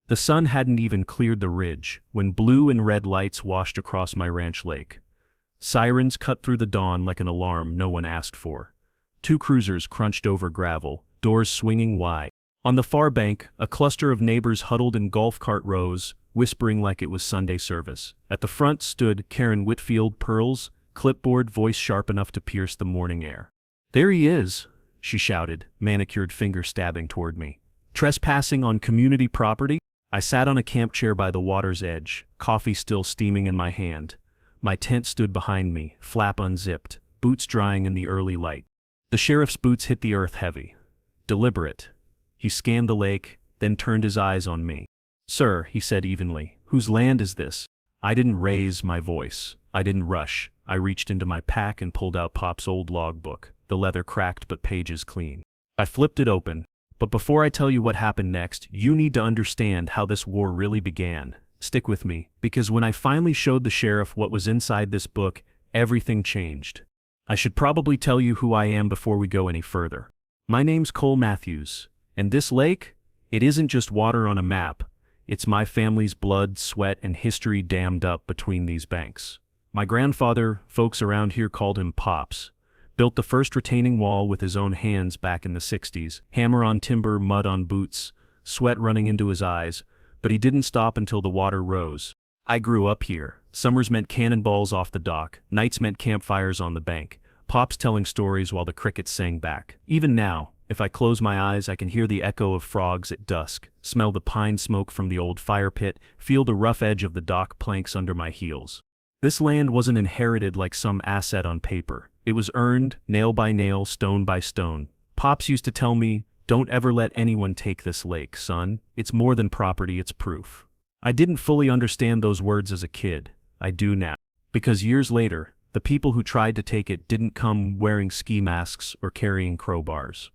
The sun hadn't even cleared the ridge when blue and red lights washed across my ranch lake. Sirens cut through the dawn like an alarm no one asked for. Two cruisers crunched over gravel, doors swinging wide. On the far bank, a cluster of neighbors huddled in golf cart rows, whispering like it was Sunday service. At the front stood Karen Whitfield Pearls, clipboard voice sharp enough to pierce the morning air. "There he is," she shouted, manicured finger stabbing toward me. "Trespassing on community property?" I sat on a camp chair by the water's edge, coffee still steaming in my hand. My tent stood behind me, flap unzipped, boots drying in the early light. The sheriff's boots hit the earth heavy. Deliberate. He scanned the lake, then turned his eyes on me. "Sir," he said evenly, "whose land is this?" I didn't raise my voice. I didn't rush. I reached into my pack and pulled out Pop's old logbook, the leather cracked but pages clean. I flipped it open. But before I tell you what happened next, you need to understand how this war really began. Stick with me, because when I finally showed the sheriff what was inside this book, everything changed. I should probably tell you who I am before we go any further. My name's Cole Matthews, and this lake, it isn't just water on a map. It's my family's blood, sweat, and history dammed up between these banks. My grandfather, folks around here called him Pops, built the first retaining wall with his own hands back in the 60s, hammer on timber, mud on boots, sweat running into his eyes, but he didn't stop until the water rose. I grew up here. Summers meant cannonballs off the dock, nights meant campfires on the bank, Pops telling stories while the crickets sang back. Even now, if I close my eyes, I can hear the echo of frogs at dusk, smell the pine smoke from the old fire pit, feel the rough edge of the dock planks under my heels. This land wasn't inherited like some asset on paper. It was earned, nail by nail, stone by stone. Pops used to tell me, "Don't ever let anyone take this lake, son. It's more than property, it's proof." I didn't fully understand those words as a kid. I do now. Because years later, the people who tried to take it didn't come wearing ski masks or carrying crowbars.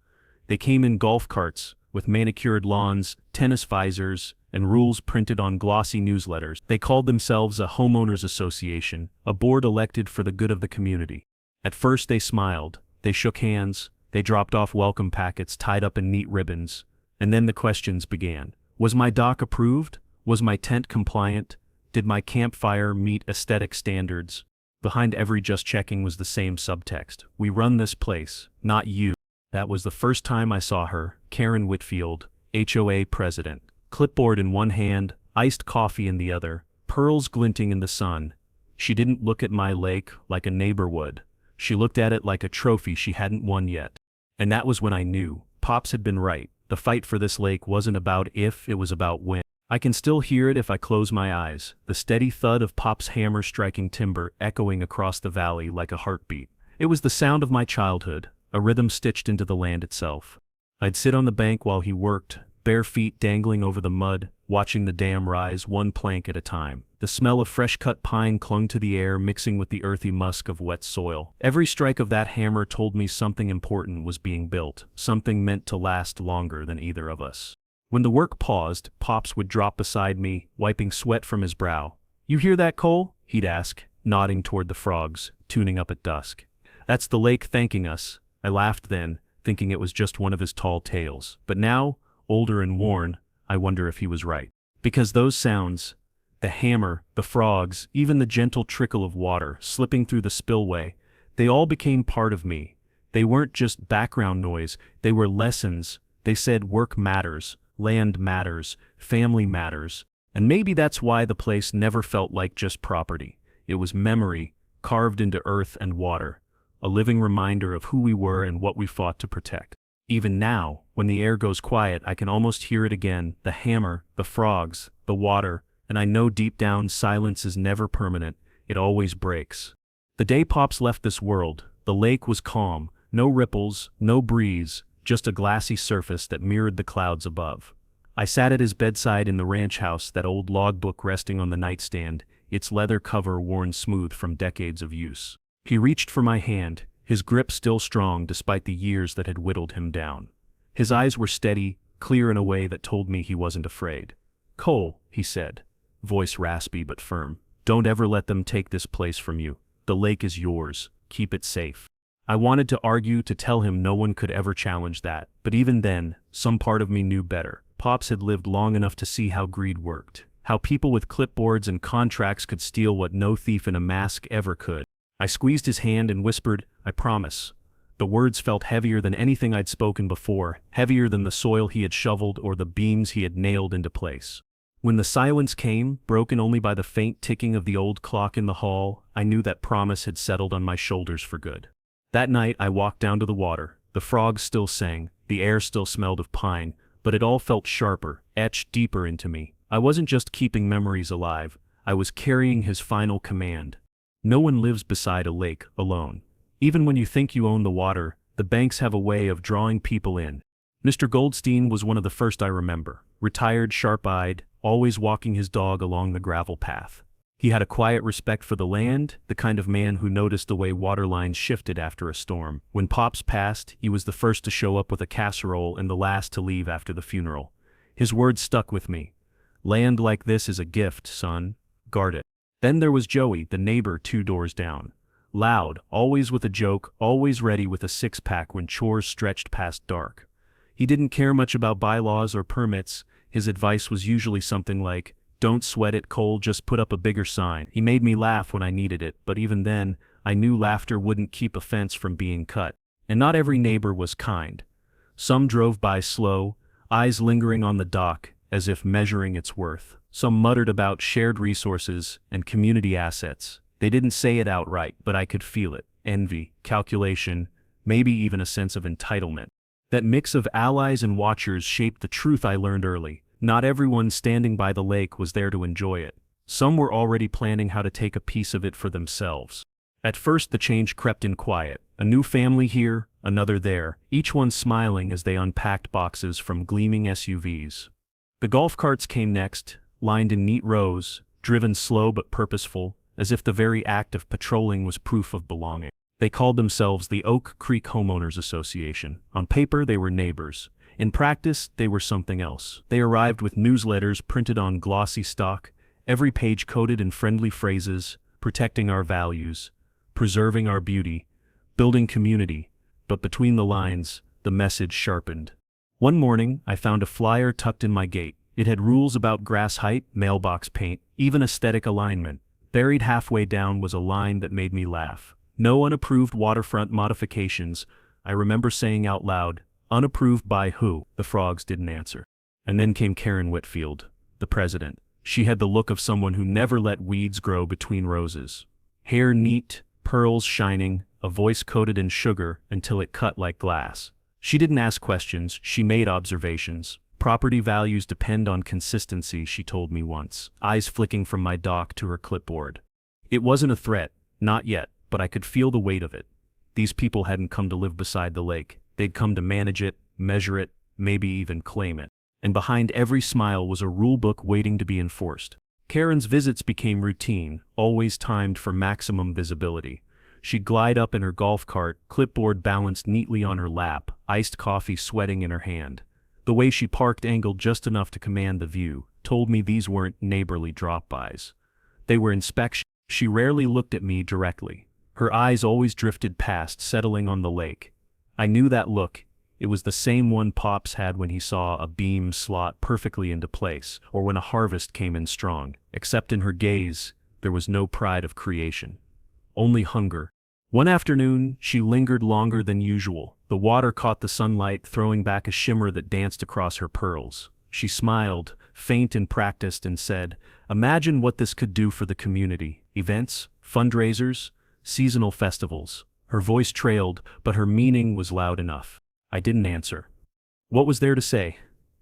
They came in golf carts, with manicured lawns, tennis visors, and rules printed on glossy newsletters. They called themselves a homeowners association, a board elected for the good of the community. At first they smiled, they shook hands, they dropped off welcome packets tied up in neat ribbons, and then the questions began. Was my dock approved? Was my tent compliant? Did my campfire meet aesthetic standards? Behind every just checking was the same subtext. We run this place, not you. That was the first time I saw her, Karen Whitfield, HOA president. Clipboard in one hand, iced coffee in the other, pearls glinting in the sun. She didn't look at my lake like a neighbor would. She looked at it like a trophy she hadn't won yet. And that was when I knew, Pops had been right. The fight for this lake wasn't about if, it was about when. I can still hear it if I close my eyes, the steady thud of Pop's hammer striking timber echoing across the valley like a heartbeat. It was the sound of my childhood, a rhythm stitched into the land itself. I'd sit on the bank while he worked, bare feet dangling over the mud, watching the dam rise one plank at a time. The smell of fresh-cut pine clung to the air, mixing with the earthy musk of wet soil. Every strike of that hammer told me something important was being built, something meant to last longer than either of us. When the work paused, Pops would drop beside me, wiping sweat from his brow. "You hear that, Cole?" he'd ask, nodding toward the frogs, tuning up at dusk. "That's the lake thanking us." I laughed then, thinking it was just one of his tall tales. But now, older and worn, I wonder if he was right. Because those sounds, the hammer, the frogs, even the gentle trickle of water slipping through the spillway, they all became part of me. They weren't just background noise, they were lessons. They said work matters, land matters, family matters. And maybe that's why the place never felt like just property. It was memory, carved into earth and water, a living reminder of who we were and what we fought to protect. Even now, when the air goes quiet, I can almost hear it again, the hammer, the frogs, the water, and I know deep down silence is never permanent, it always breaks. The day Pops left this world, the lake was calm, no ripples, no breeze, just a glassy surface that mirrored the clouds above. I sat at his bedside in the ranch house, that old logbook resting on the nightstand, its leather cover worn smooth from decades of use. He reached for my hand, his grip still strong despite the years that had whittled him down. His eyes were steady, clear in a way that told me he wasn't afraid. "Cole," he said, voice raspy but firm, "don't ever let them take this place from you. The lake is yours. Keep it safe." I wanted to argue, to tell him no one could ever challenge that, but even then, some part of me knew better. Pops had lived long enough to see how greed worked, how people with clipboards and contracts could steal what no thief in a mask ever could. I squeezed his hand and whispered, "I promise." The words felt heavier than anything I'd spoken before, heavier than the soil he had shoveled or the beams he had nailed into place. When the silence came, broken only by the faint ticking of the old clock in the hall, I knew that promise had settled on my shoulders for good. That night I walked down to the water. The frogs still sang, the air still smelled of pine, but it all felt sharper, etched deeper into me. I wasn't just keeping memories alive, I was carrying his final command. No one lives beside a lake, alone. Even when you think you own the water, the banks have a way of drawing people in. Mr. Goldstein was one of the first I remember, retired, sharp-eyed, always walking his dog along the gravel path. He had a quiet respect for the land, the kind of man who noticed the way water lines shifted after a storm. When Pops passed, he was the first to show up with a casserole and the last to leave after the funeral. His words stuck with me. "Land like this is a gift, son. Guard it." Then there was Joey, the neighbor 2 doors down. Loud, always with a joke, always ready with a six-pack when chores stretched past dark. He didn't care much about bylaws or permits. His advice was usually something like, "Don't sweat it, Cole, just put up a bigger sign." He made me laugh when I needed it, but even then, I knew laughter wouldn't keep a fence from being cut. And not every neighbor was kind. Some drove by slow, eyes lingering on the dock, as if measuring its worth. Some muttered about shared resources and community assets. They didn't say it outright, but I could feel it. Envy, calculation, maybe even a sense of entitlement. That mix of allies and watchers shaped the truth I learned early. Not everyone standing by the lake was there to enjoy it. Some were already planning how to take a piece of it for themselves. At first the change crept in quiet. A new family here, another there, each one smiling as they unpacked boxes from gleaming SUVs. The golf carts came next, lined in neat rows, driven slow but purposeful, as if the very act of patrolling was proof of belonging. They called themselves the Oak Creek Homeowners Association. On paper they were neighbors. In practice, they were something else. They arrived with newsletters printed on glossy stock, every page coded in friendly phrases, protecting our values, preserving our beauty, building community. But between the lines, the message sharpened. One morning, I found a flyer tucked in my gate. It had rules about grass height, mailbox paint, even aesthetic alignment. Buried halfway down was a line that made me laugh. "No unapproved waterfront modifications." I remember saying out loud, "Unapproved by who?" The frogs didn't answer. And then came Karen Whitfield, the president. She had the look of someone who never let weeds grow between roses. Hair neat, pearls shining, a voice coated in sugar until it cut like glass. She didn't ask questions, she made observations. "Property values depend on consistency," she told me once, eyes flicking from my dock to her clipboard. It wasn't a threat, not yet, but I could feel the weight of it. These people hadn't come to live beside the lake. They'd come to manage it, measure it, maybe even claim it. And behind every smile was a rulebook waiting to be enforced. Karen's visits became routine, always timed for maximum visibility. She'd glide up in her golf cart, clipboard balanced neatly on her lap, iced coffee sweating in her hand. The way she parked angled just enough to command the view told me these weren't neighborly drop-bys. They were inspections. She rarely looked at me directly. Her eyes always drifted past, settling on the lake. I knew that look. It was the same one Pops had when he saw a beam slot perfectly into place, or when a harvest came in strong. Except in her gaze, there was no pride of creation. Only hunger. One afternoon, she lingered longer than usual. The water caught the sunlight, throwing back a shimmer that danced across her pearls. She smiled, faint and practiced, and said, "Imagine what this could do for the community. Events, fundraisers, seasonal festivals." Her voice trailed, but her meaning was loud enough. I didn't answer. What was there to say?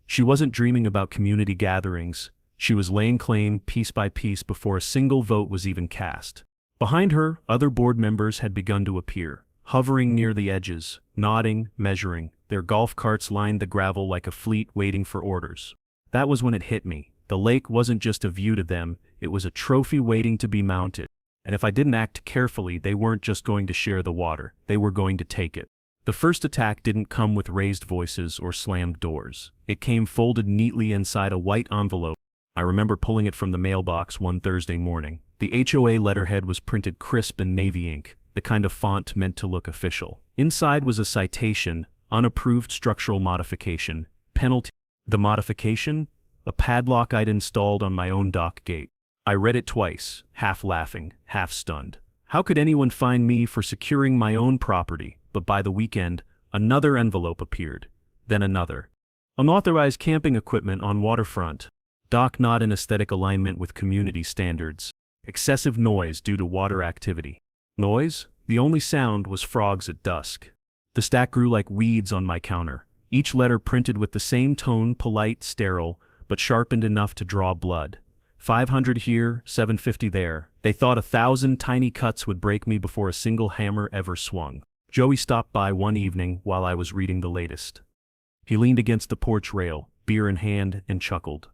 She wasn't dreaming about community gatherings. She was laying claim piece by piece before a single vote was even cast. Behind her, other board members had begun to appear, hovering near the edges, nodding, measuring. Their golf carts lined the gravel like a fleet waiting for orders. That was when it hit me. The lake wasn't just a view to them, it was a trophy waiting to be mounted. And if I didn't act carefully, they weren't just going to share the water, they were going to take it. The first attack didn't come with raised voices or slammed doors. It came folded neatly inside a white envelope. I remember pulling it from the mailbox one Thursday morning. The HOA letterhead was printed crisp in navy ink, the kind of font meant to look official. Inside was a citation, unapproved structural modification, penalty. The modification? A padlock I'd installed on my own dock gate. I read it twice, half laughing, half stunned. How could anyone find me for securing my own property? But by the weekend, another envelope appeared. Then another. Unauthorized camping equipment on waterfront. Dock not in aesthetic alignment with community standards. Excessive noise due to water activity. Noise? The only sound was frogs at dusk. The stack grew like weeds on my counter. Each letter printed with the same tone, polite, sterile, but sharpened enough to draw blood. 500 here, 750 there. They thought 1,000 tiny cuts would break me before a single hammer ever swung. Joey stopped by one evening while I was reading the latest. He leaned against the porch rail, beer in hand, and chuckled.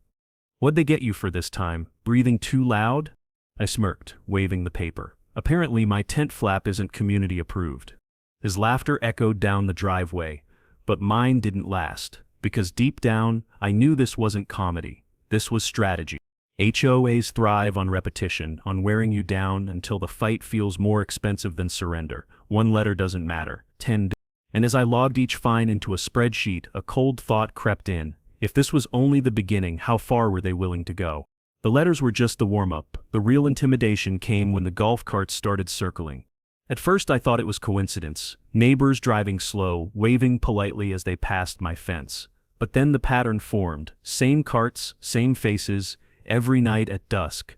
"What'd they get you for this time? Breathing too loud?" I smirked, waving the paper. Apparently my tent flap isn't community approved. His laughter echoed down the driveway, but mine didn't last, because deep down, I knew this wasn't comedy. This was strategy. HOAs thrive on repetition, on wearing you down until the fight feels more expensive than surrender. One letter doesn't matter. 10. And as I logged each fine into a spreadsheet, a cold thought crept in. If this was only the beginning, how far were they willing to go? The letters were just the warm-up. The real intimidation came when the golf carts started circling. At first I thought it was coincidence. Neighbors driving slow, waving politely as they passed my fence. But then the pattern formed. Same carts, same faces, every night at dusk.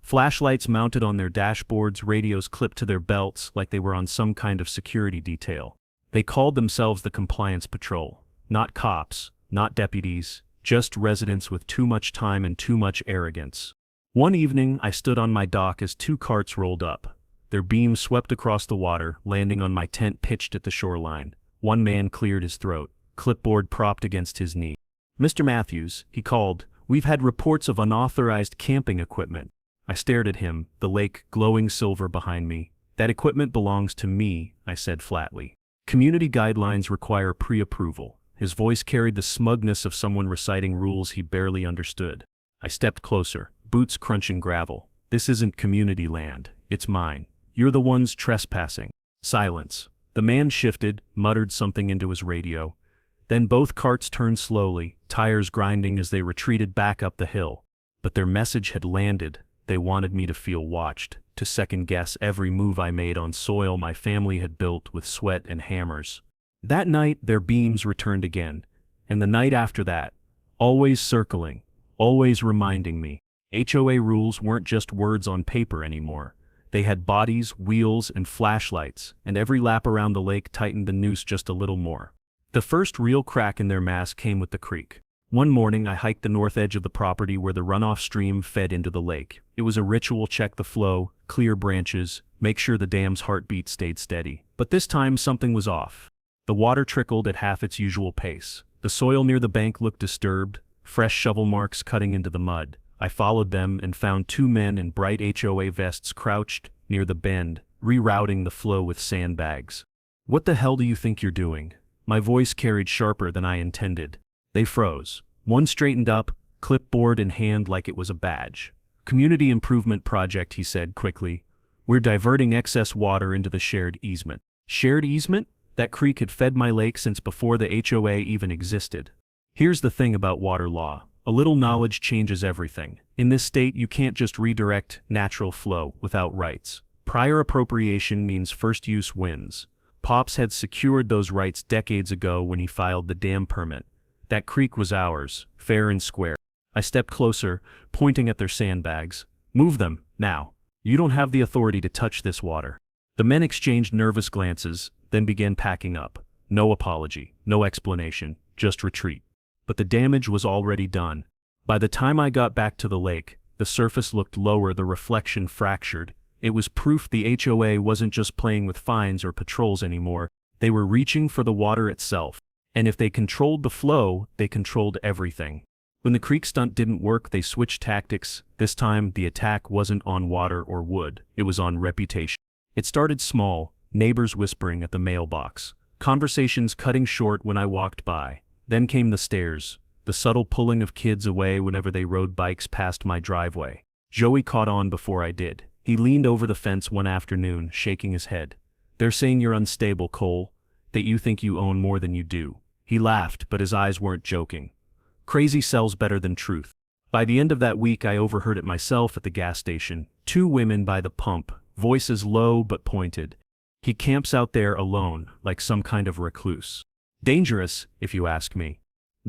Flashlights mounted on their dashboards, radios clipped to their belts like they were on some kind of security detail. They called themselves the Compliance Patrol. Not cops, not deputies, just residents with too much time and too much arrogance. One evening I stood on my dock as two carts rolled up. Their beams swept across the water, landing on my tent pitched at the shoreline. One man cleared his throat, clipboard propped against his knee. "Mr. Matthews," he called, "we've had reports of unauthorized camping equipment." I stared at him, the lake glowing silver behind me. "That equipment belongs to me," I said flatly. "Community guidelines require pre-approval." His voice carried the smugness of someone reciting rules he barely understood. I stepped closer, boots crunching gravel. "This isn't community land, it's mine. You're the ones trespassing." Silence. The man shifted, muttered something into his radio. Then both carts turned slowly, tires grinding as they retreated back up the hill. But their message had landed. They wanted me to feel watched, to second-guess every move I made on soil my family had built with sweat and hammers. That night their beams returned again, and the night after that, always circling, always reminding me. HOA rules weren't just words on paper anymore. They had bodies, wheels, and flashlights, and every lap around the lake tightened the noose just a little more. The first real crack in their mask came with the creek. One morning I hiked the north edge of the property where the runoff stream fed into the lake. It was a ritual: check the flow, clear branches, make sure the dam's heartbeat stayed steady. But this time something was off. The water trickled at half its usual pace. The soil near the bank looked disturbed, fresh shovel marks cutting into the mud. I followed them and found two men in bright HOA vests crouched near the bend, rerouting the flow with sandbags. "What the hell do you think you're doing?" My voice carried sharper than I intended. They froze. One straightened up, clipboard in hand like it was a badge. "Community improvement project," he said quickly. "We're diverting excess water into the shared easement." Shared easement? That creek had fed my lake since before the HOA even existed. Here's the thing about water law. A little knowledge changes everything. In this state, you can't just redirect natural flow without rights. Prior appropriation means first use wins. Pops had secured those rights decades ago when he filed the dam permit. That creek was ours, fair and square. I stepped closer, pointing at their sandbags. "Move them, now. You don't have the authority to touch this water." The men exchanged nervous glances, then began packing up. No apology, no explanation, just retreat. But the damage was already done. By the time I got back to the lake, the surface looked lower, the reflection fractured. It was proof the HOA wasn't just playing with fines or patrols anymore. They were reaching for the water itself. And if they controlled the flow, they controlled everything. When the creek stunt didn't work, they switched tactics. This time, the attack wasn't on water or wood. It was on reputation. It started small, neighbors whispering at the mailbox, conversations cutting short when I walked by. Then came the stares, the subtle pulling of kids away whenever they rode bikes past my driveway. Joey caught on before I did. He leaned over the fence one afternoon, shaking his head. "They're saying you're unstable, Cole, that you think you own more than you do." He laughed, but his eyes weren't joking. Crazy sells better than truth. By the end of that week, I overheard it myself at the gas station. Two women by the pump, voices low but pointed. He camps out there alone, like some kind of recluse. Dangerous, if you ask me.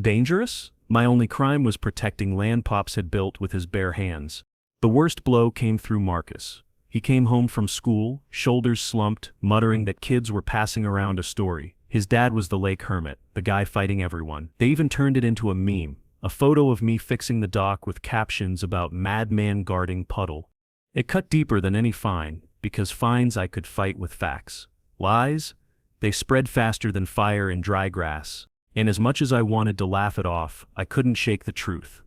Dangerous? My only crime was protecting land Pops had built with his bare hands. The worst blow came through Marcus. He came home from school, shoulders slumped, muttering that kids were passing around a story. His dad was the lake hermit, the guy fighting everyone. They even turned it into a meme, a photo of me fixing the dock with captions about madman guarding puddle. It cut deeper than any fine, because fines I could fight with facts. Lies? They spread faster than fire in dry grass. And as much as I wanted to laugh it off, I couldn't shake the truth.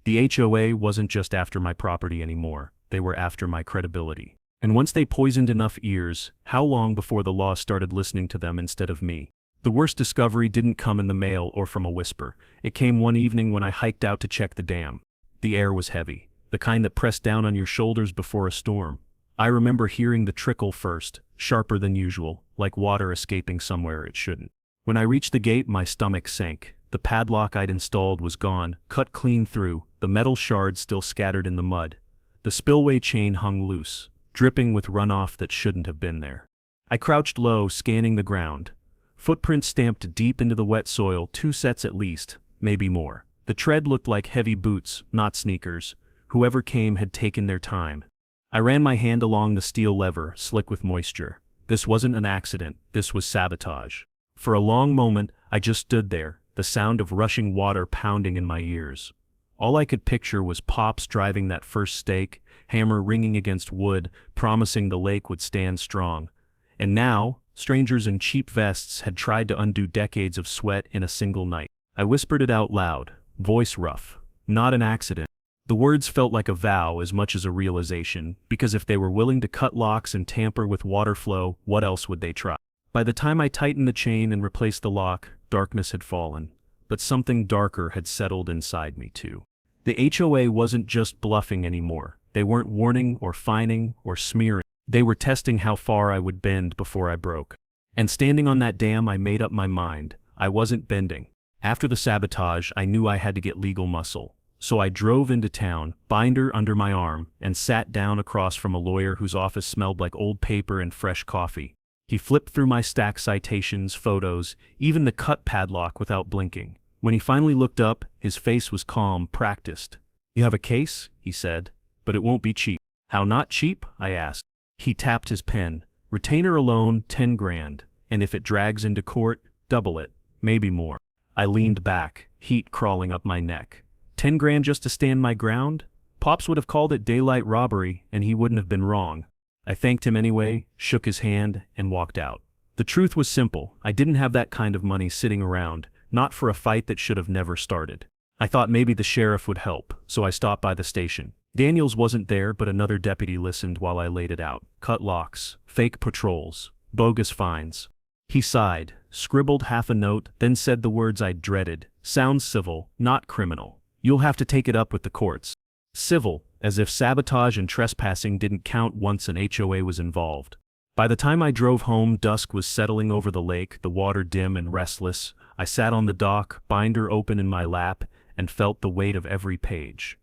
The HOA wasn't just after my property anymore, they were after my credibility. And once they poisoned enough ears, how long before the law started listening to them instead of me? The worst discovery didn't come in the mail or from a whisper. It came one evening when I hiked out to check the dam. The air was heavy, the kind that pressed down on your shoulders before a storm. I remember hearing the trickle first, sharper than usual, like water escaping somewhere it shouldn't. When I reached the gate, my stomach sank. The padlock I'd installed was gone, cut clean through, the metal shards still scattered in the mud. The spillway chain hung loose, dripping with runoff that shouldn't have been there. I crouched low, scanning the ground. Footprints stamped deep into the wet soil, 2 sets at least, maybe more. The tread looked like heavy boots, not sneakers. Whoever came had taken their time. I ran my hand along the steel lever, slick with moisture. This wasn't an accident, this was sabotage. For a long moment, I just stood there, the sound of rushing water pounding in my ears. All I could picture was Pops driving that first stake, hammer ringing against wood, promising the lake would stand strong. And now, strangers in cheap vests had tried to undo decades of sweat in a single night. I whispered it out loud, voice rough. Not an accident. The words felt like a vow as much as a realization, because if they were willing to cut locks and tamper with water flow, what else would they try? By the time I tightened the chain and replaced the lock, darkness had fallen. But something darker had settled inside me too. The HOA wasn't just bluffing anymore. They weren't warning or fining or smearing. They were testing how far I would bend before I broke. And standing on that dam, I made up my mind. I wasn't bending. After the sabotage, I knew I had to get legal muscle. So I drove into town, binder under my arm, and sat down across from a lawyer whose office smelled like old paper and fresh coffee. He flipped through my stack citations, photos, even the cut padlock without blinking. When he finally looked up, his face was calm, practiced. "You have a case?" he said. "But it won't be cheap." "How not cheap?" I asked. He tapped his pen. "Retainer alone, 10 grand. And if it drags into court, double it, maybe more." I leaned back, heat crawling up my neck. 10 grand just to stand my ground? Pops would have called it daylight robbery, and he wouldn't have been wrong. I thanked him anyway, shook his hand, and walked out. The truth was simple. I didn't have that kind of money sitting around, not for a fight that should have never started. I thought maybe the sheriff would help, so I stopped by the station. Daniels wasn't there, but another deputy listened while I laid it out. Cut locks, fake patrols, bogus fines. He sighed, scribbled half a note, then said the words I'd dreaded. "Sounds civil, not criminal. You'll have to take it up with the courts." Civil, as if sabotage and trespassing didn't count once an HOA was involved. By the time I drove home, dusk was settling over the lake, the water dim and restless. I sat on the dock, binder open in my lap, and felt the weight of every page.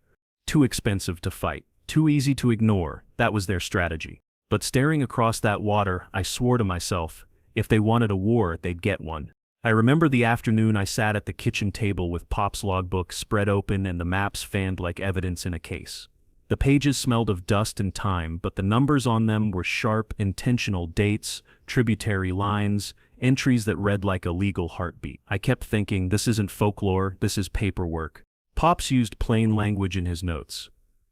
Too expensive to fight, too easy to ignore, that was their strategy. But staring across that water, I swore to myself, if they wanted a war, they'd get one. I remember the afternoon I sat at the kitchen table with Pop's logbook spread open and the maps fanned like evidence in a case. The pages smelled of dust and time, but the numbers on them were sharp, intentional dates, tributary lines, entries that read like a legal heartbeat. I kept thinking, this isn't folklore, this is paperwork. Pops used plain language in his notes.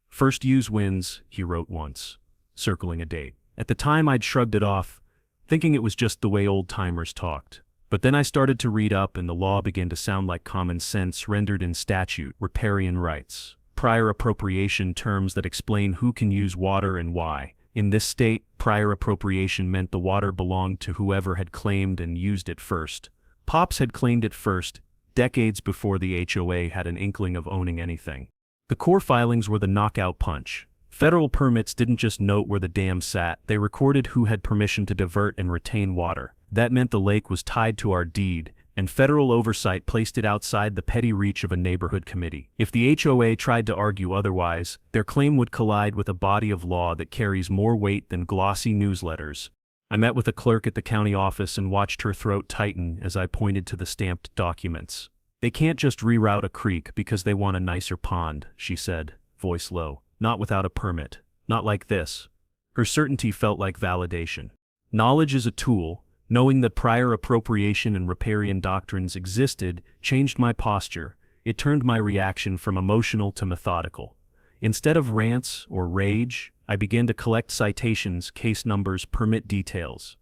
"First use wins," he wrote once, circling a date. At the time I'd shrugged it off, thinking it was just the way old-timers talked. But then I started to read up and the law began to sound like common sense rendered in statute, riparian rights, prior appropriation terms that explain who can use water and why. In this state, prior appropriation meant the water belonged to whoever had claimed and used it first. Pops had claimed it first, decades before the HOA had an inkling of owning anything. The core filings were the knockout punch. Federal permits didn't just note where the dam sat, they recorded who had permission to divert and retain water. That meant the lake was tied to our deed, and federal oversight placed it outside the petty reach of a neighborhood committee. If the HOA tried to argue otherwise, their claim would collide with a body of law that carries more weight than glossy newsletters. I met with a clerk at the county office and watched her throat tighten as I pointed to the stamped documents. "They can't just reroute a creek because they want a nicer pond," she said, voice low. "Not without a permit. Not like this." Her certainty felt like validation. Knowledge is a tool. Knowing that prior appropriation and riparian doctrines existed changed my posture. It turned my reaction from emotional to methodical. Instead of rants or rage, I began to collect citations, case numbers, permit details.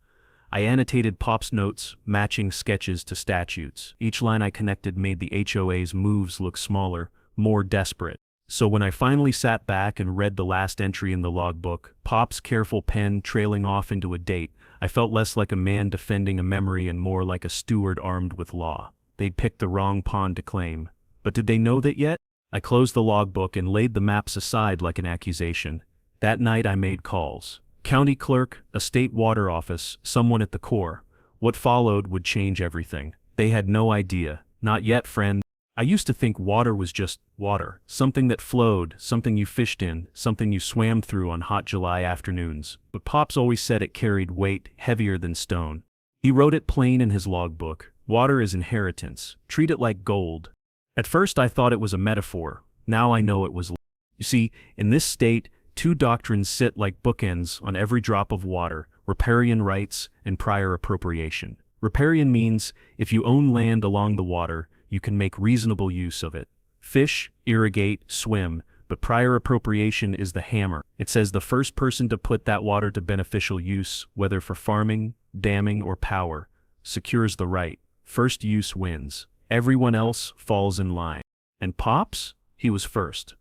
I annotated Pop's notes, matching sketches to statutes. Each line I connected made the HOA's moves look smaller, more desperate. So when I finally sat back and read the last entry in the logbook, Pop's careful pen trailing off into a date, I felt less like a man defending a memory and more like a steward armed with law. They'd picked the wrong pond to claim. But did they know that yet? I closed the logbook and laid the maps aside like an accusation. That night I made calls. County clerk, a state water office, someone at the Corps. What followed would change everything. They had no idea. Not yet, friend. I used to think water was just water, something that flowed, something you fished in, something you swam through on hot July afternoons. But Pops always said it carried weight, heavier than stone. He wrote it plain in his logbook. Water is inheritance. Treat it like gold. At first I thought it was a metaphor. Now I know it was. You see, in this state, two doctrines sit like bookends on every drop of water: riparian rights and prior appropriation. Riparian means if you own land along the water, you can make reasonable use of it. Fish, irrigate, swim, but prior appropriation is the hammer. It says the first person to put that water to beneficial use, whether for farming, damming, or power, secures the right. First use wins. Everyone else falls in line. And Pops? He was first.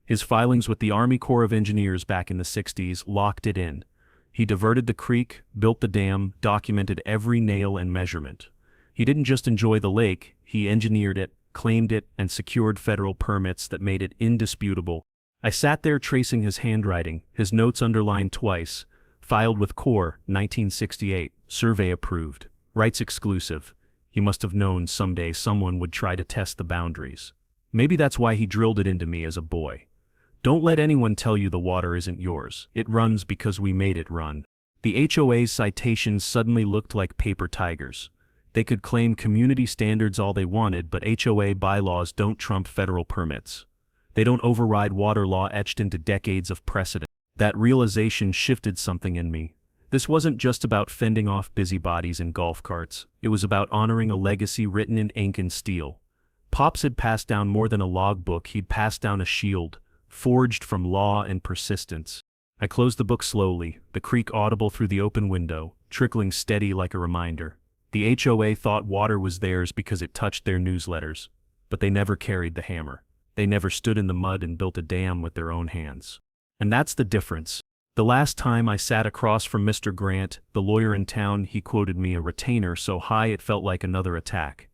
His filings with the Army Corps of Engineers back in the 60s locked it in. He diverted the creek, built the dam, documented every nail and measurement. He didn't just enjoy the lake, he engineered it, claimed it, and secured federal permits that made it indisputable. I sat there tracing his handwriting, his notes underlined twice. Filed with Corps, 1968, survey approved, rights exclusive. He must have known someday someone would try to test the boundaries. Maybe that's why he drilled it into me as a boy. Don't let anyone tell you the water isn't yours. It runs because we made it run. The HOA's citations suddenly looked like paper tigers. They could claim community standards all they wanted, but HOA bylaws don't trump federal permits. They don't override water law etched into decades of precedent. That realization shifted something in me. This wasn't just about fending off busybodies in golf carts. It was about honoring a legacy written in ink and steel. Pops had passed down more than a logbook. He'd passed down a shield, forged from law and persistence. I closed the book slowly, the creek audible through the open window, trickling steady like a reminder. The HOA thought water was theirs because it touched their newsletters, but they never carried the hammer. They never stood in the mud and built a dam with their own hands. And that's the difference. The last time I sat across from Mr. Grant, the lawyer in town, he quoted me a retainer so high it felt like another attack.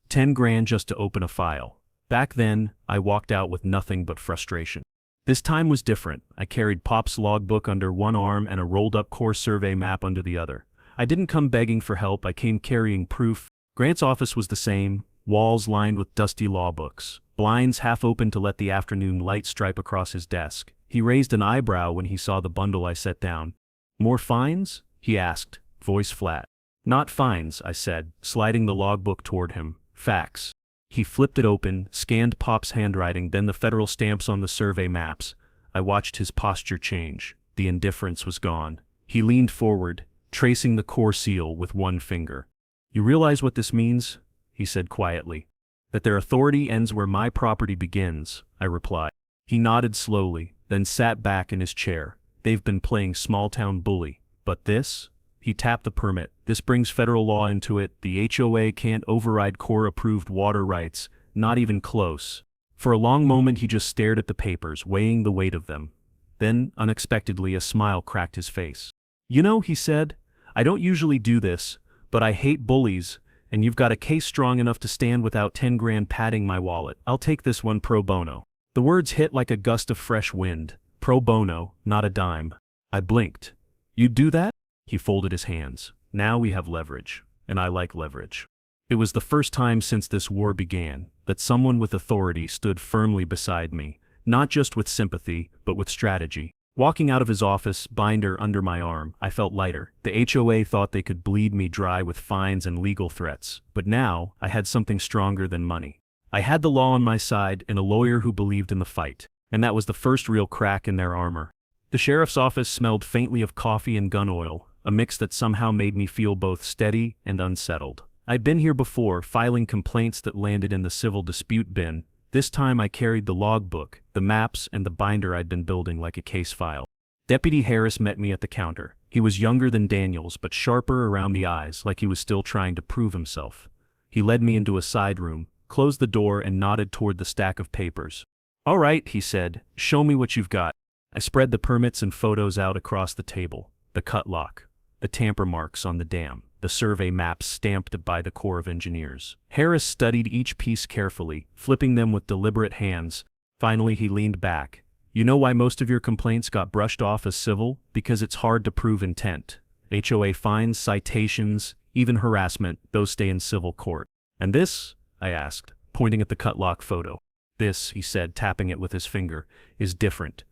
10 grand just to open a file. Back then, I walked out with nothing but frustration. This time was different. I carried Pop's logbook under one arm and a rolled-up Corps survey map under the other. I didn't come begging for help, I came carrying proof. Grant's office was the same, walls lined with dusty law books, blinds half open to let the afternoon light stripe across his desk. He raised an eyebrow when he saw the bundle I set down. "More fines?" he asked, voice flat. "Not fines," I said, sliding the logbook toward him. "Facts." He flipped it open, scanned Pop's handwriting, then the federal stamps on the survey maps. I watched his posture change. The indifference was gone. He leaned forward, tracing the Corps seal with one finger. "You realize what this means?" he said quietly. "That their authority ends where my property begins," I replied. He nodded slowly, then sat back in his chair. "They've been playing small-town bully. But this?" He tapped the permit. "This brings federal law into it. The HOA can't override Corps-approved water rights, not even close." For a long moment he just stared at the papers, weighing the weight of them. Then, unexpectedly, a smile cracked his face. "You know," he said, "I don't usually do this, but I hate bullies, and you've got a case strong enough to stand without 10 grand padding my wallet. I'll take this one pro bono." The words hit like a gust of fresh wind. Pro bono, not a dime. I blinked. "You'd do that?" He folded his hands. "Now we have leverage, and I like leverage." It was the first time since this war began that someone with authority stood firmly beside me, not just with sympathy, but with strategy. Walking out of his office, binder under my arm, I felt lighter. The HOA thought they could bleed me dry with fines and legal threats, but now I had something stronger than money. I had the law on my side and a lawyer who believed in the fight, and that was the first real crack in their armor. The sheriff's office smelled faintly of coffee and gun oil, a mix that somehow made me feel both steady and unsettled. I'd been here before, filing complaints that landed in the civil dispute bin. This time I carried the logbook, the maps, and the binder I'd been building like a case file. Deputy Harris met me at the counter. He was younger than Daniels, but sharper around the eyes, like he was still trying to prove himself. He led me into a side room, closed the door, and nodded toward the stack of papers. "All right," he said, "show me what you've got." I spread the permits and photos out across the table. The cut lock, the tamper marks on the dam, the survey maps stamped by the Corps of Engineers. Harris studied each piece carefully, flipping them with deliberate hands. Finally he leaned back. "You know why most of your complaints got brushed off as civil? Because it's hard to prove intent. HOA fines, citations, even harassment, those stay in civil court." "And this?" I asked, pointing at the cut lock photo. "This," he said, tapping it with his finger, "is different.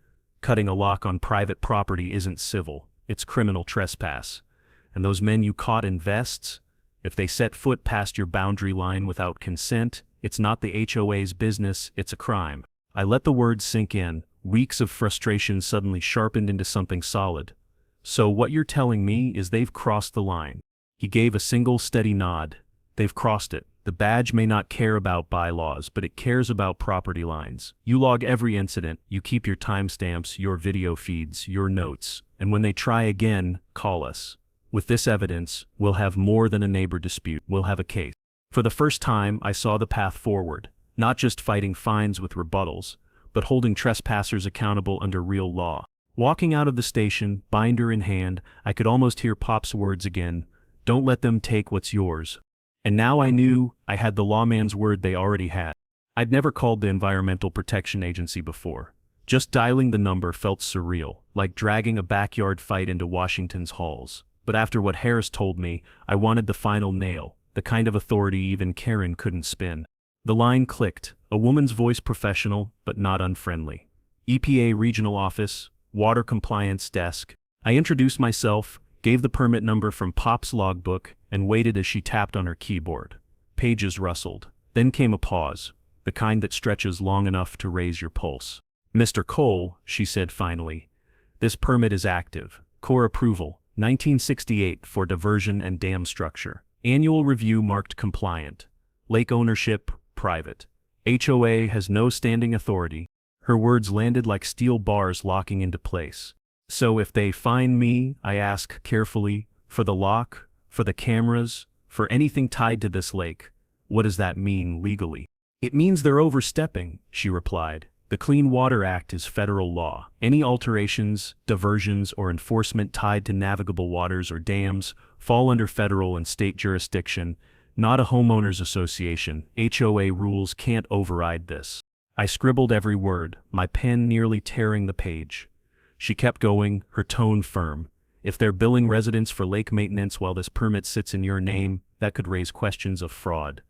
Cutting a lock on private property isn't civil, it's criminal trespass. And those men you caught in vests? If they set foot past your boundary line without consent, it's not the HOA's business, it's a crime." I let the words sink in. Weeks of frustration suddenly sharpened into something solid. "So what you're telling me is they've crossed the line." He gave a single steady nod. "They've crossed it. The badge may not care about bylaws, but it cares about property lines. You log every incident, you keep your timestamps, your video feeds, your notes, and when they try again, call us. With this evidence, we'll have more than a neighbor dispute, we'll have a case." For the first time, I saw the path forward, not just fighting fines with rebuttals, but holding trespassers accountable under real law. Walking out of the station, binder in hand, I could almost hear Pop's words again, "Don't let them take what's yours." And now I knew I had the lawman's word they already had. I'd never called the Environmental Protection Agency before. Just dialing the number felt surreal, like dragging a backyard fight into Washington's halls. But after what Harris told me, I wanted the final nail, the kind of authority even Karen couldn't spin. The line clicked, a woman's voice, professional, but not unfriendly. "EPA Regional Office, Water Compliance Desk." I introduced myself, gave the permit number from Pop's logbook, and waited as she tapped on her keyboard. Pages rustled. Then came a pause, the kind that stretches long enough to raise your pulse. "Mr. Cole," she said finally, "this permit is active. Corps approval, 1968 for diversion and dam structure. Annual review marked compliant. Lake ownership, private. HOA has no standing authority." Her words landed like steel bars locking into place. "So if they fine me," I asked carefully, "for the lock, for the cameras, for anything tied to this lake, what does that mean legally?" "It means they're overstepping," she replied. "The Clean Water Act is federal law. Any alterations, diversions, or enforcement tied to navigable waters or dams fall under federal and state jurisdiction, not a homeowners association. HOA rules can't override this." I scribbled every word, my pen nearly tearing the page. She kept going, her tone firm. "If they're billing residents for lake maintenance while this permit sits in your name, that could raise questions of fraud.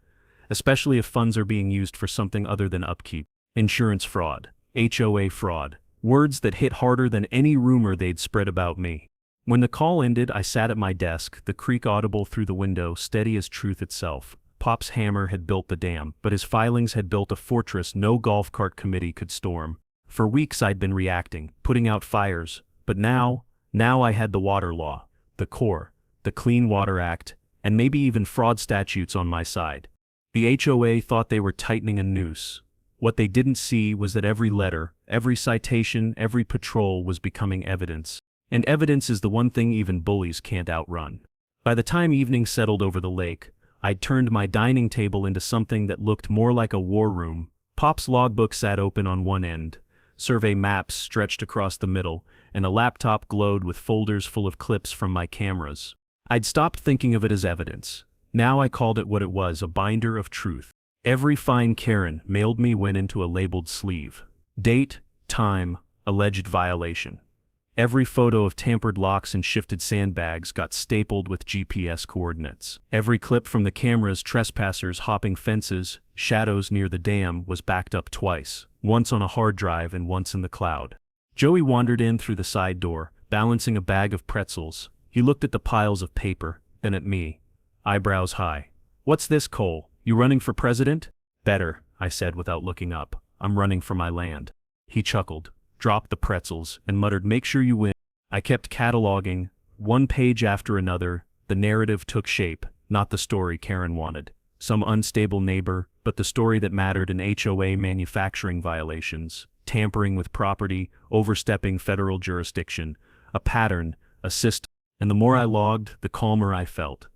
Especially if funds are being used for something other than upkeep. Insurance fraud, HOA fraud, words that hit harder than any rumor they'd spread about me. When the call ended, I sat at my desk, the creak audible through the window, steady as truth itself. Pop's hammer had built the dam, but his filings had built a fortress no golf cart committee could storm. For weeks I'd been reacting, putting out fires, but now I had the water law, the Corps, the Clean Water Act, and maybe even fraud statutes on my side. The HOA thought they were tightening a noose. What they didn't see was that every letter, every citation, every patrol was becoming evidence. And evidence is the one thing even bullies can't outrun. By the time evening settled over the lake, I'd turned my dining table into something that looked more like a war room. Pop's logbook sat open on one end, survey maps stretched across the middle, and a laptop glowed with folders full of clips from my cameras. I'd stopped thinking of it as evidence. Now I called it what it was, a binder of truth. Every fine Karen mailed me went into a labeled sleeve. Date, time, alleged violation. Every photo of tampered locks and shifted sandbags got stapled with GPS coordinates. Every clip from the camera's trespassers hopping fences, shadows near the dam was backed up twice, once on a hard drive and once in the cloud. Joey wandered in through the side door, balancing a bag of pretzels. He looked at the piles of paper, then at me, eyebrows high. "What's this, Cole? You running for president?" "Better," I said without looking up. "I'm running for my land." He chuckled, dropped the pretzels, and muttered, "Make sure you win." I kept cataloging, one page after another. The narrative took shape, not the story Karen wanted. Some unstable neighbor, but the story that mattered: in HOA manufacturing violations, tampering with property, overstepping federal jurisdiction, a pattern, a system. And the more I logged, the calmer I felt.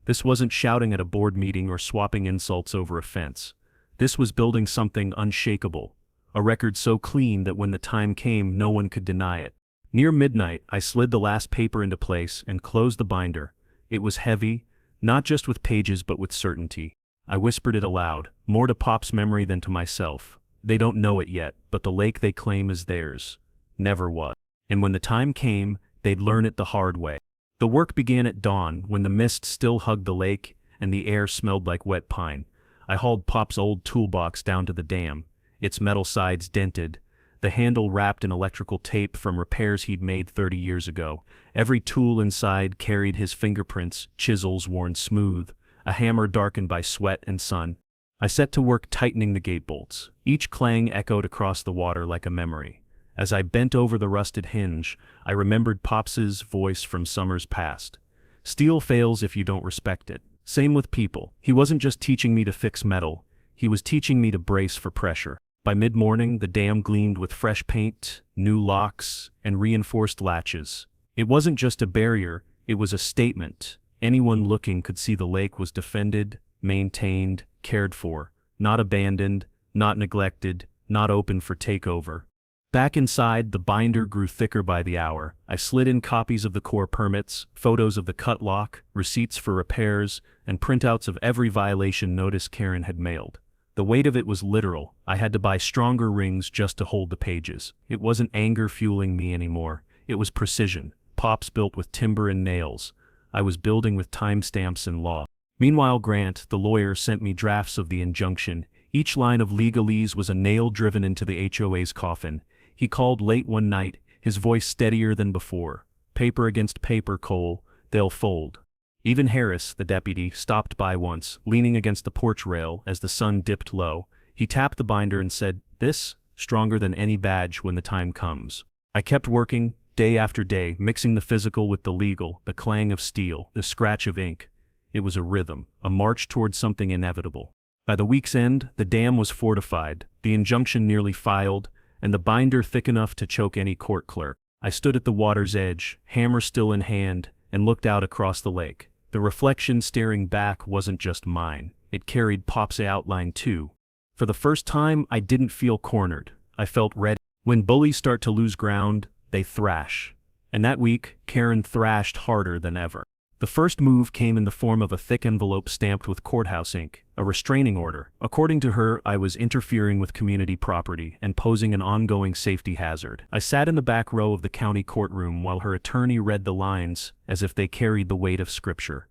This wasn't shouting at a board meeting or swapping insults over a fence. This was building something unshakable. A record so clean that when the time came, no one could deny it. Near midnight, I slid the last paper into place and closed the binder. It was heavy, not just with pages but with certainty. I whispered it aloud, more to Pop's memory than to myself. They don't know it yet, but the lake they claim is theirs never was. And when the time came, they'd learn it the hard way. The work began at dawn, when the mist still hugged the lake and the air smelled like wet pine. I hauled Pop's old toolbox down to the dam, its metal sides dented, the handle wrapped in electrical tape from repairs he'd made 30 years ago. Every tool inside carried his fingerprints, chisels worn smooth, a hammer darkened by sweat and sun. I set to work tightening the gate bolts. Each clang echoed across the water like a memory. As I bent over the rusted hinge, I remembered Pops's voice from summers past. "Steel fails if you don't respect it." Same with people. He wasn't just teaching me to fix metal, he was teaching me to brace for pressure. By mid-morning, the dam gleamed with fresh paint, new locks, and reinforced latches. It wasn't just a barrier, it was a statement. Anyone looking could see the lake was defended, maintained, cared for, not abandoned, not neglected, not open for takeover. Back inside, the binder grew thicker by the hour. I slid in copies of the core permits, photos of the cut lock, receipts for repairs, and printouts of every violation notice Karen had mailed. The weight of it was literal. I had to buy stronger rings just to hold the pages. It wasn't anger fueling me anymore. It was precision. Pops built with timber and nails. I was building with timestamps and law. Meanwhile, Grant, the lawyer, sent me drafts of the injunction. Each line of legalese was a nail driven into the HOA's coffin. He called late one night, his voice steadier than before. "Paper against paper, Cole. They'll fold." Even Harris, the deputy, stopped by once, leaning against the porch rail as the sun dipped low. He tapped the binder and said, "This, stronger than any badge when the time comes." I kept working, day after day, mixing the physical with the legal, the clang of steel, the scratch of ink. It was a rhythm, a march toward something inevitable. By the week's end, the dam was fortified, the injunction nearly filed, and the binder thick enough to choke any court clerk. I stood at the water's edge, hammer still in hand, and looked out across the lake. The reflection staring back wasn't just mine. It carried Pop's outline too. For the first time, I didn't feel cornered. I felt ready. When bullies start to lose ground, they thrash. And that week, Karen thrashed harder than ever. The first move came in the form of a thick envelope stamped with courthouse ink, a restraining order. According to her, I was interfering with community property and posing an ongoing safety hazard. I sat in the back row of the county courtroom while her attorney read the lines as if they carried the weight of scripture.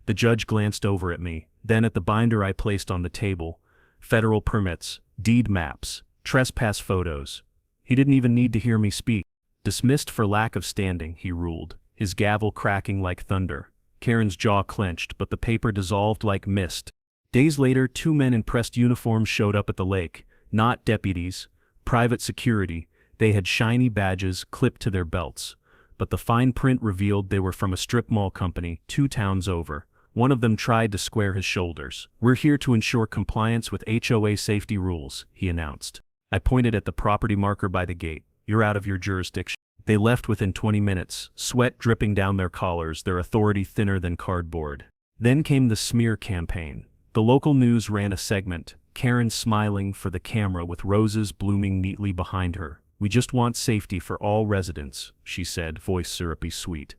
The judge glanced over at me, then at the binder I placed on the table. Federal permits, deed maps, trespass photos. He didn't even need to hear me speak. "Dismissed for lack of standing," he ruled, his gavel cracking like thunder. Karen's jaw clenched, but the paper dissolved like mist. Days later, 2 men in pressed uniforms showed up at the lake. Not deputies, private security. They had shiny badges clipped to their belts. But the fine print revealed they were from a strip mall company 2 towns over. One of them tried to square his shoulders. "We're here to ensure compliance with HOA safety rules," he announced. I pointed at the property marker by the gate. "You're out of your jurisdiction." They left within 20 minutes, sweat dripping down their collars, their authority thinner than cardboard. Then came the smear campaign. The local news ran a segment, Karen smiling for the camera with roses blooming neatly behind her. "We just want safety for all residents," she said, voice syrupy sweet.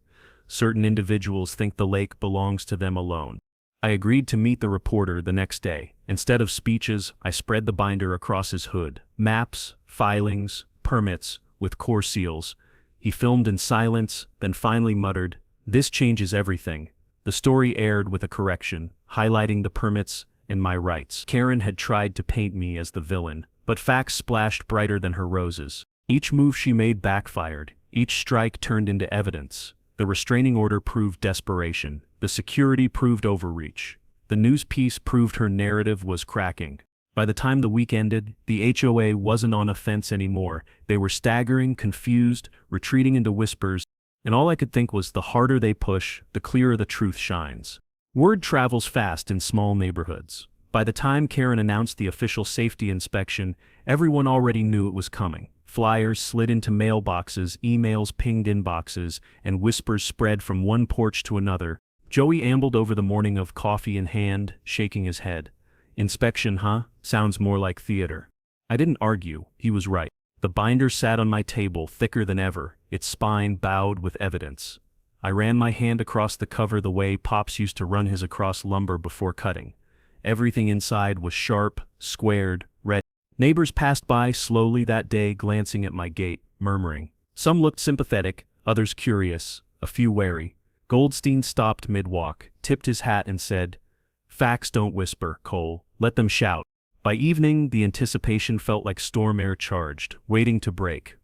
"Certain individuals think the lake belongs to them alone." I agreed to meet the reporter the next day. Instead of speeches, I spread the binder across his hood. Maps, filings, permits, with core seals. He filmed in silence, then finally muttered, "This changes everything." The story aired with a correction, highlighting the permits and my rights. Karen had tried to paint me as the villain, but facts splashed brighter than her roses. Each move she made backfired, each strike turned into evidence. The restraining order proved desperation, the security proved overreach. The news piece proved her narrative was cracking. By the time the week ended, the HOA wasn't on a fence anymore. They were staggering, confused, retreating into whispers, and all I could think was the harder they push, the clearer the truth shines. Word travels fast in small neighborhoods. By the time Karen announced the official safety inspection, everyone already knew it was coming. Flyers slid into mailboxes, emails pinged inboxes, and whispers spread from one porch to another. Joey ambled over the morning of coffee in hand, shaking his head. "Inspection, huh? Sounds more like theater." I didn't argue, he was right. The binder sat on my table thicker than ever, its spine bowed with evidence. I ran my hand across the cover the way Pops used to run his across lumber before cutting. Everything inside was sharp, squared, red. Neighbors passed by slowly that day, glancing at my gate, murmuring. Some looked sympathetic, others curious, a few wary. Goldstein stopped mid-walk, tipped his hat and said, "Facts don't whisper, Cole. Let them shout." By evening, the anticipation felt like storm air charged, waiting to break.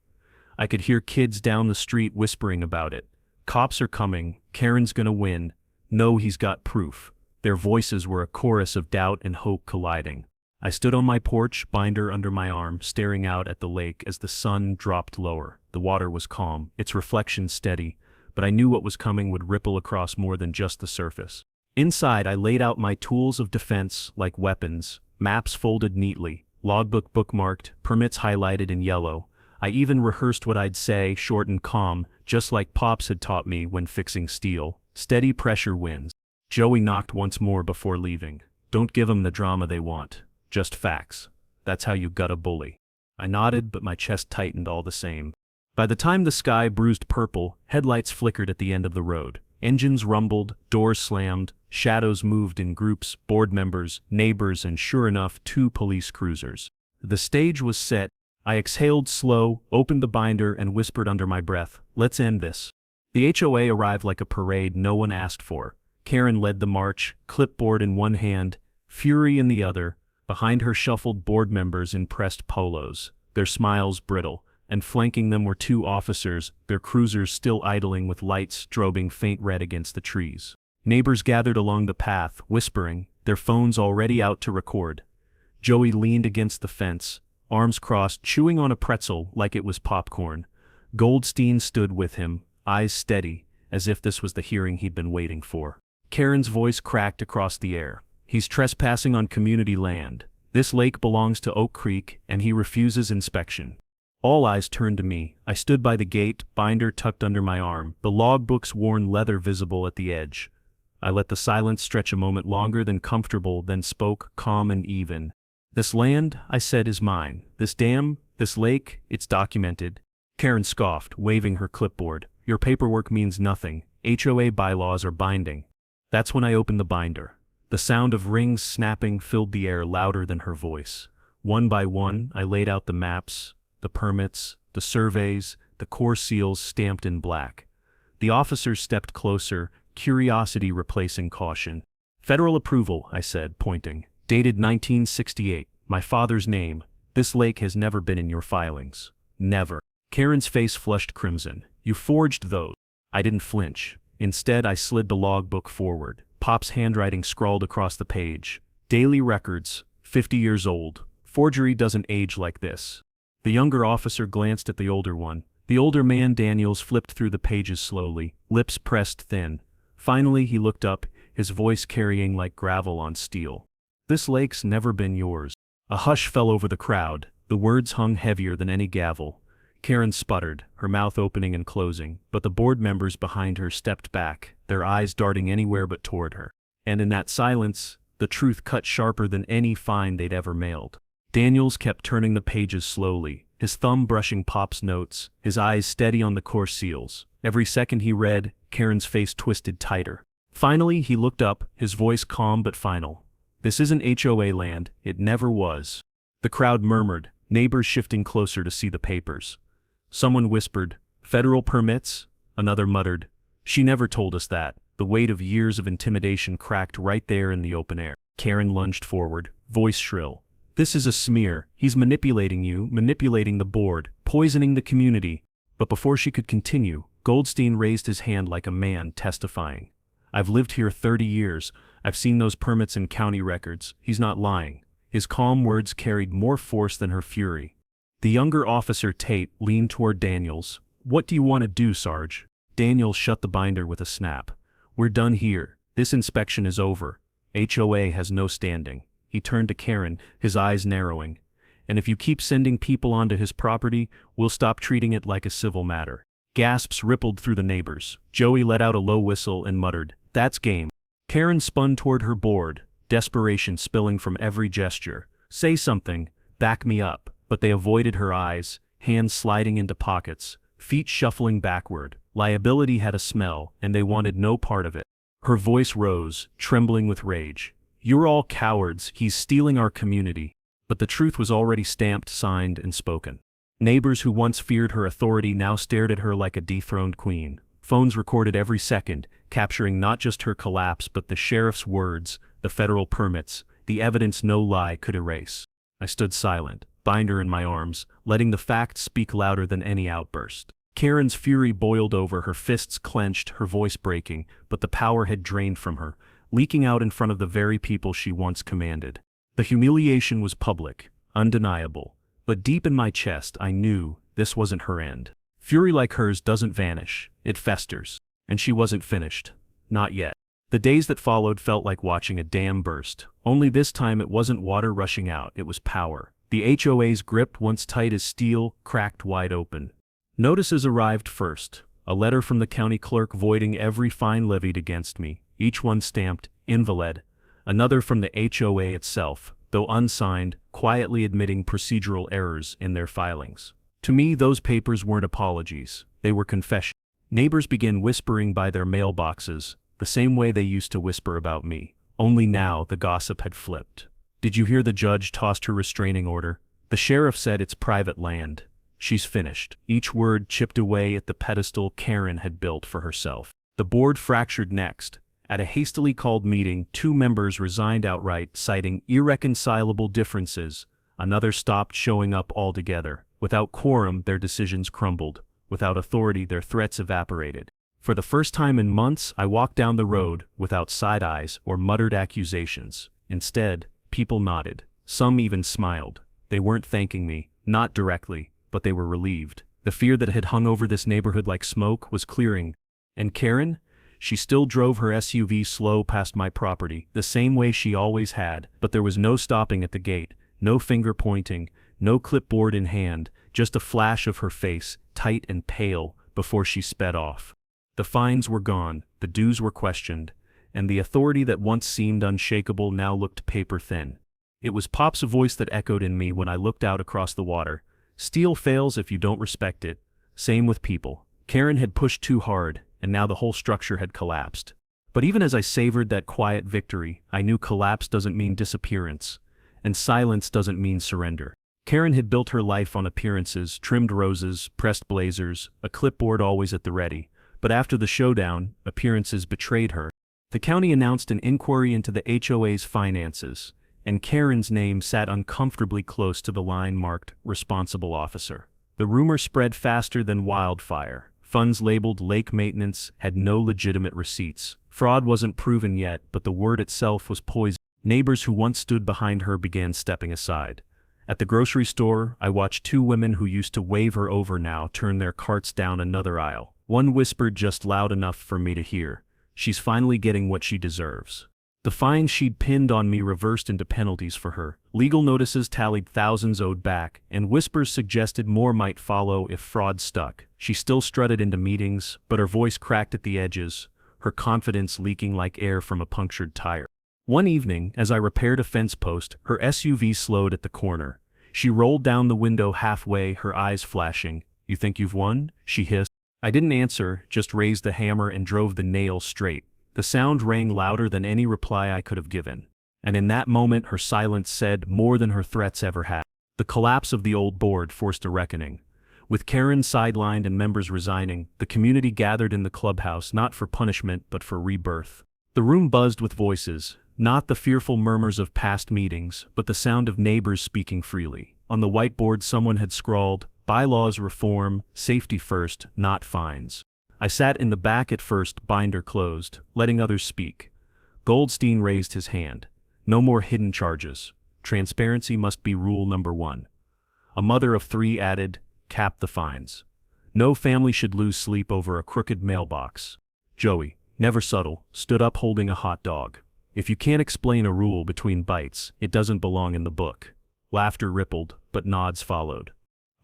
I could hear kids down the street whispering about it. "Cops are coming, Karen's gonna win. No, he's got proof." Their voices were a chorus of doubt and hope colliding. I stood on my porch, binder under my arm, staring out at the lake as the sun dropped lower. The water was calm, its reflection steady, but I knew what was coming would ripple across more than just the surface. Inside, I laid out my tools of defense like weapons, maps folded neatly, logbook bookmarked, permits highlighted in yellow. I even rehearsed what I'd say, short and calm, just like Pops had taught me when fixing steel. Steady pressure wins. Joey knocked once more before leaving. "Don't give 'em the drama they want. Just facts. That's how you gut a bully." I nodded, but my chest tightened all the same. By the time the sky bruised purple, headlights flickered at the end of the road. Engines rumbled, doors slammed, shadows moved in groups, board members, neighbors, and sure enough, 2 police cruisers. The stage was set. I exhaled slow, opened the binder, and whispered under my breath, "Let's end this." The HOA arrived like a parade no one asked for. Karen led the march, clipboard in one hand, fury in the other. Behind her shuffled board members in pressed polos, their smiles brittle, and flanking them were 2 officers, their cruisers still idling with lights strobing faint red against the trees. Neighbors gathered along the path, whispering, their phones already out to record. Joey leaned against the fence, arms crossed, chewing on a pretzel like it was popcorn. Goldstein stood with him, eyes steady, as if this was the hearing he'd been waiting for. Karen's voice cracked across the air. "He's trespassing on community land. This lake belongs to Oak Creek, and he refuses inspection." All eyes turned to me. I stood by the gate, binder tucked under my arm, the logbook's worn leather visible at the edge. I let the silence stretch a moment longer than comfortable, then spoke, calm and even. "This land," I said, "is mine. This dam, this lake, it's documented." Karen scoffed, waving her clipboard. "Your paperwork means nothing. HOA bylaws are binding." That's when I opened the binder. The sound of rings snapping filled the air louder than her voice. One by one, I laid out the maps, the permits, the surveys, the core seals stamped in black. The officers stepped closer, curiosity replacing caution. "Federal approval," I said, pointing. "Dated 1968, my father's name. This lake has never been in your filings. Never." Karen's face flushed crimson. "You forged those." I didn't flinch. Instead, I slid the logbook forward. Pop's handwriting scrawled across the page. "Daily records, 50 years old. Forgery doesn't age like this." The younger officer glanced at the older one. The older man, Daniels, flipped through the pages slowly, lips pressed thin. Finally, he looked up, his voice carrying like gravel on steel. "This lake's never been yours." A hush fell over the crowd. The words hung heavier than any gavel. Karen sputtered, her mouth opening and closing, but the board members behind her stepped back, their eyes darting anywhere but toward her. And in that silence, the truth cut sharper than any fine they'd ever mailed. Daniels kept turning the pages slowly, his thumb brushing Pop's notes, his eyes steady on the core seals. Every second he read, Karen's face twisted tighter. Finally, he looked up, his voice calm but final. "This isn't HOA land, it never was." The crowd murmured, neighbors shifting closer to see the papers. Someone whispered, Federal permits? Another muttered. She never told us that. The weight of years of intimidation cracked right there in the open air. Karen lunged forward, voice shrill. This is a smear. He's manipulating you, manipulating the board, poisoning the community. But before she could continue, Goldstein raised his hand like a man testifying. I've lived here 30 years. I've seen those permits in county records. He's not lying. His calm words carried more force than her fury. The younger officer Tate leaned toward Daniels. What do you want to do, Sarge? Daniels shut the binder with a snap. We're done here. This inspection is over. HOA has no standing. He turned to Karen, his eyes narrowing. And if you keep sending people onto his property, we'll stop treating it like a civil matter. Gasps rippled through the neighbors. Joey let out a low whistle and muttered, That's game. Karen spun toward her board, desperation spilling from every gesture. Say something. Back me up. But they avoided her eyes, hands sliding into pockets, feet shuffling backward. Liability had a smell, and they wanted no part of it. Her voice rose, trembling with rage. You're all cowards. He's stealing our community. But the truth was already stamped, signed, and spoken. Neighbors who once feared her authority now stared at her like a dethroned queen. Phones recorded every second, capturing not just her collapse but the sheriff's words, the federal permits, the evidence no lie could erase. I stood silent, binder in my arms, letting the facts speak louder than any outburst. Karen's fury boiled over, her fists clenched, her voice breaking, but the power had drained from her, leaking out in front of the very people she once commanded. The humiliation was public, undeniable, but deep in my chest I knew this wasn't her end. Fury like hers doesn't vanish, it festers. And she wasn't finished. Not yet. The days that followed felt like watching a dam burst, only this time it wasn't water rushing out, it was power. The HOA's grip, once tight as steel, cracked wide open. Notices arrived first, a letter from the county clerk voiding every fine levied against me, each one stamped, invalid. Another from the HOA itself, though unsigned, quietly admitting procedural errors in their filings. To me, those papers weren't apologies, they were confessions. Neighbors began whispering by their mailboxes, the same way they used to whisper about me, only now the gossip had flipped. Did you hear the judge tossed her restraining order? The sheriff said it's private land. She's finished. Each word chipped away at the pedestal Karen had built for herself. The board fractured next. At a hastily called meeting, 2 members resigned outright, citing irreconcilable differences. Another stopped showing up altogether. Without quorum, their decisions crumbled. Without authority, their threats evaporated. For the first time in months, I walked down the road without side eyes or muttered accusations. Instead, people nodded. Some even smiled. They weren't thanking me, not directly, but they were relieved. The fear that had hung over this neighborhood like smoke was clearing. And Karen? She still drove her SUV slow past my property, the same way she always had, but there was no stopping at the gate, no finger pointing, no clipboard in hand, just a flash of her face, tight and pale, before she sped off. The fines were gone, the dues were questioned, and the authority that once seemed unshakable now looked paper-thin. It was Pop's voice that echoed in me when I looked out across the water. Steel fails if you don't respect it. Same with people. Karen had pushed too hard, and now the whole structure had collapsed. But even as I savored that quiet victory, I knew collapse doesn't mean disappearance, and silence doesn't mean surrender. Karen had built her life on appearances, trimmed roses, pressed blazers, a clipboard always at the ready. But after the showdown, appearances betrayed her. The county announced an inquiry into the HOA's finances, and Karen's name sat uncomfortably close to the line marked responsible officer. The rumor spread faster than wildfire. Funds labeled lake maintenance had no legitimate receipts. Fraud wasn't proven yet, but the word itself was poison. Neighbors who once stood behind her began stepping aside. At the grocery store, I watched 2 women who used to wave her over now turn their carts down another aisle. One whispered just loud enough for me to hear, "She's finally getting what she deserves." The fines she'd pinned on me reversed into penalties for her. Legal notices tallied thousands owed back, and whispers suggested more might follow if fraud stuck. She still strutted into meetings, but her voice cracked at the edges, her confidence leaking like air from a punctured tire. One evening, as I repaired a fence post, her SUV slowed at the corner. She rolled down the window halfway, her eyes flashing. "You think you've won?" she hissed. I didn't answer, just raised the hammer and drove the nail straight. The sound rang louder than any reply I could have given. And in that moment her silence said more than her threats ever had. The collapse of the old board forced a reckoning. With Karen sidelined and members resigning, the community gathered in the clubhouse not for punishment but for rebirth. The room buzzed with voices, not the fearful murmurs of past meetings, but the sound of neighbors speaking freely. On the whiteboard someone had scrawled, "Bylaws reform, safety first, not fines." I sat in the back at first, binder closed, letting others speak. Goldstein raised his hand. "No more hidden charges. Transparency must be rule number one." A mother of 3 added, "Cap the fines. No family should lose sleep over a crooked mailbox." Joey, never subtle, stood up holding a hot dog. "If you can't explain a rule between bites, it doesn't belong in the book." Laughter rippled, but nods followed.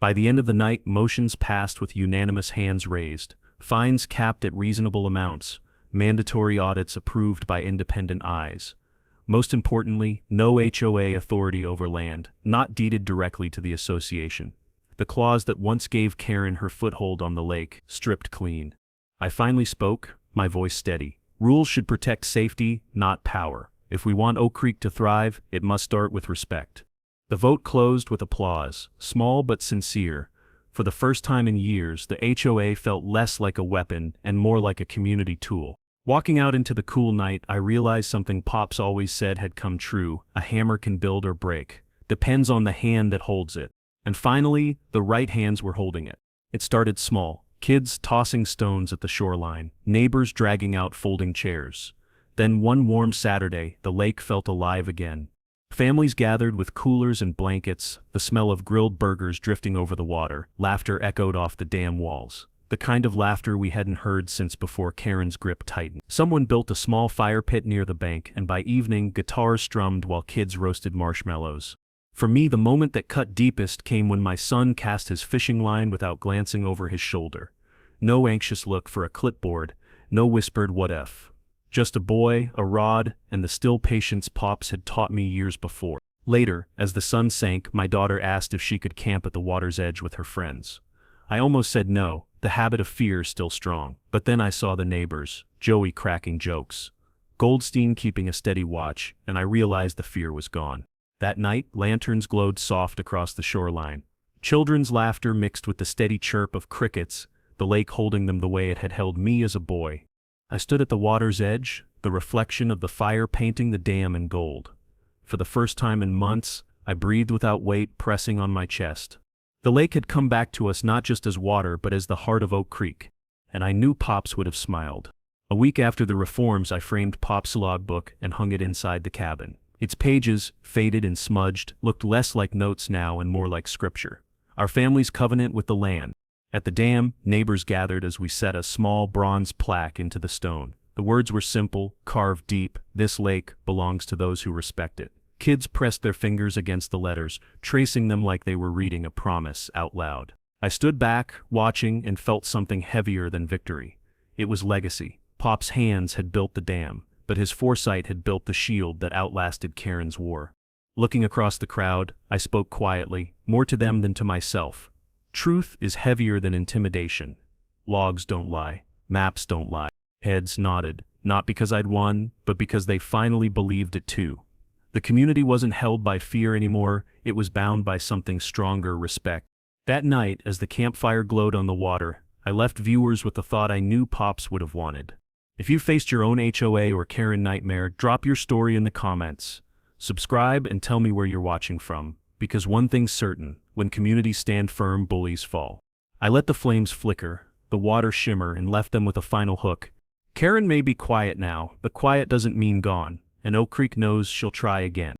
By the end of the night, motions passed with unanimous hands raised, fines capped at reasonable amounts, mandatory audits approved by independent eyes. Most importantly, no HOA authority over land, not deeded directly to the association. The clause that once gave Karen her foothold on the lake, stripped clean. I finally spoke, my voice steady. Rules should protect safety, not power. If we want Oak Creek to thrive, it must start with respect. The vote closed with applause, small but sincere. For the first time in years, the HOA felt less like a weapon and more like a community tool. Walking out into the cool night, I realized something Pops always said had come true: a hammer can build or break. Depends on the hand that holds it. And finally, the right hands were holding it. It started small. Kids tossing stones at the shoreline, neighbors dragging out folding chairs. Then one warm Saturday, the lake felt alive again. Families gathered with coolers and blankets, the smell of grilled burgers drifting over the water, laughter echoed off the dam walls. The kind of laughter we hadn't heard since before Karen's grip tightened. Someone built a small fire pit near the bank, and by evening, guitars strummed while kids roasted marshmallows. For me, the moment that cut deepest came when my son cast his fishing line without glancing over his shoulder. No anxious look for a clipboard, no whispered "what if." Just a boy, a rod, and the still patience Pops had taught me years before. Later, as the sun sank, my daughter asked if she could camp at the water's edge with her friends. I almost said no, the habit of fear still strong. But then I saw the neighbors, Joey cracking jokes, Goldstein keeping a steady watch, and I realized the fear was gone. That night, lanterns glowed soft across the shoreline. Children's laughter mixed with the steady chirp of crickets, the lake holding them the way it had held me as a boy. I stood at the water's edge, the reflection of the fire painting the dam in gold. For the first time in months, I breathed without weight pressing on my chest. The lake had come back to us not just as water but as the heart of Oak Creek, and I knew Pops would have smiled. A week after the reforms, I framed Pop's logbook and hung it inside the cabin. Its pages, faded and smudged, looked less like notes now and more like scripture. Our family's covenant with the land. At the dam, neighbors gathered as we set a small bronze plaque into the stone. The words were simple, carved deep: "This lake belongs to those who respect it." Kids pressed their fingers against the letters, tracing them like they were reading a promise out loud. I stood back, watching, and felt something heavier than victory. It was legacy. Pop's hands had built the dam, but his foresight had built the shield that outlasted Karen's war. Looking across the crowd, I spoke quietly, more to them than to myself. Truth is heavier than intimidation. Logs don't lie. Maps don't lie. Heads nodded, not because I'd won, but because they finally believed it too. The community wasn't held by fear anymore, it was bound by something stronger: respect. That night, as the campfire glowed on the water, I left viewers with the thought I knew Pops would have wanted. If you faced your own HOA or Karen nightmare, drop your story in the comments. Subscribe and tell me where you're watching from, because one thing's certain: when communities stand firm, bullies fall. I let the flames flicker, the water shimmer, and left them with a final hook. Karen may be quiet now, but quiet doesn't mean gone, and Oak Creek knows she'll try again.